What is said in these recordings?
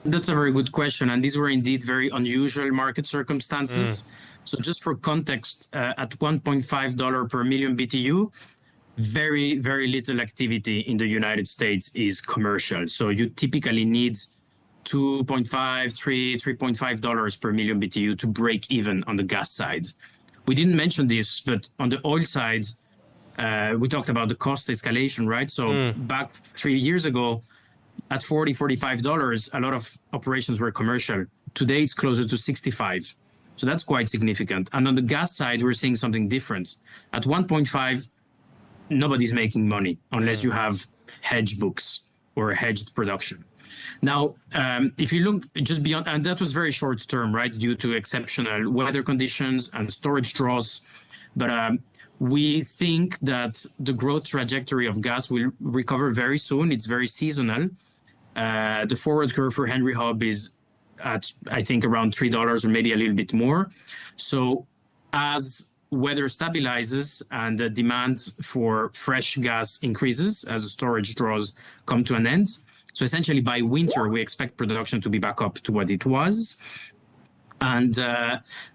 That's a very good question. And these were indeed very unusual market circumstances. So just for context, at $1.5 per million BTU, very, very little activity in the United States is commercial. So you typically need $2.5, $3.5 per million BTU to break even on the gas side. We didn't mention this, but on the oil side, we talked about the cost escalation, right? So back 3 years ago, at $40, $45, a lot of operations were commercial. Today, it's closer to 65. So that's quite significant. And on the gas side, we're seeing something different. At 1.5, nobody's making money unless you have hedge books or hedged production. Now, if you look just beyond, and that was very short term, right, due to exceptional weather conditions and storage draws. But we think that the growth trajectory of gas will recover very soon. It's very seasonal. The forward curve for Henry Hub is at, I think, around $3 or maybe a little bit more. So as weather stabilizes and the demand for fresh gas increases, as the storage draws come to an end, so essentially by winter, we expect production to be back up to what it was. And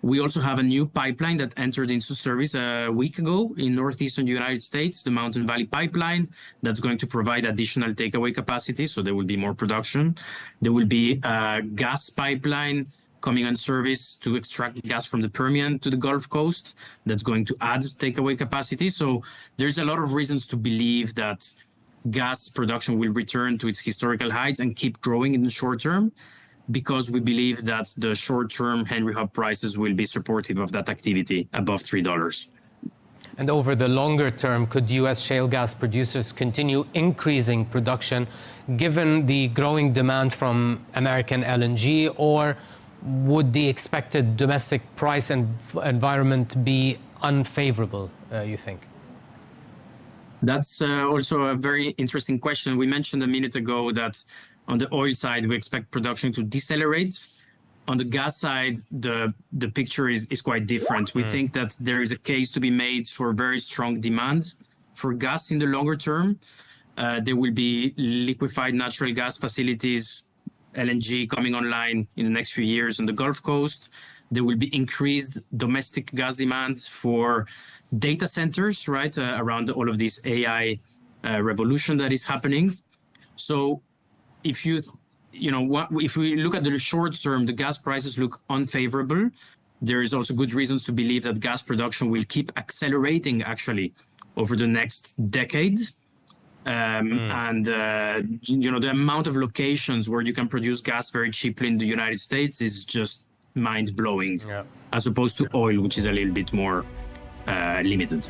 we also have a new pipeline that entered into service a week ago in northeastern United States, the Mountain Valley Pipeline, that's going to provide additional takeaway capacity. So there will be more production. There will be a gas pipeline coming on service to extract gas from the Permian to the Gulf Coast. That's going to add takeaway capacity. So there's a lot of reasons to believe that gas production will return to its historical heights and keep growing in the short term, because we believe that the short-term Henry Hub prices will be supportive of that activity above $3. And over the longer term, could U.S. shale gas producers continue increasing production given the growing demand from American LNG, or would the expected domestic price environment be unfavorable, you think? That's also a very interesting question. We mentioned a minute ago that on the oil side, we expect production to decelerate. On the gas side, the picture is quite different. We think that there is a case to be made for very strong demand for gas in the longer term. There will be liquefied natural gas facilities, LNG coming online in the next few years on the Gulf Coast. There will be increased domestic gas demand for data centers, right, around all of this AI revolution that is happening. So if if we look at the short term, the gas prices look unfavorable. There is also good reasons to believe that gas production will keep accelerating actually over the next decade. And the amount of locations where you can produce gas very cheaply in the United States is just mind-blowing, as opposed to oil, which is a little bit more limited.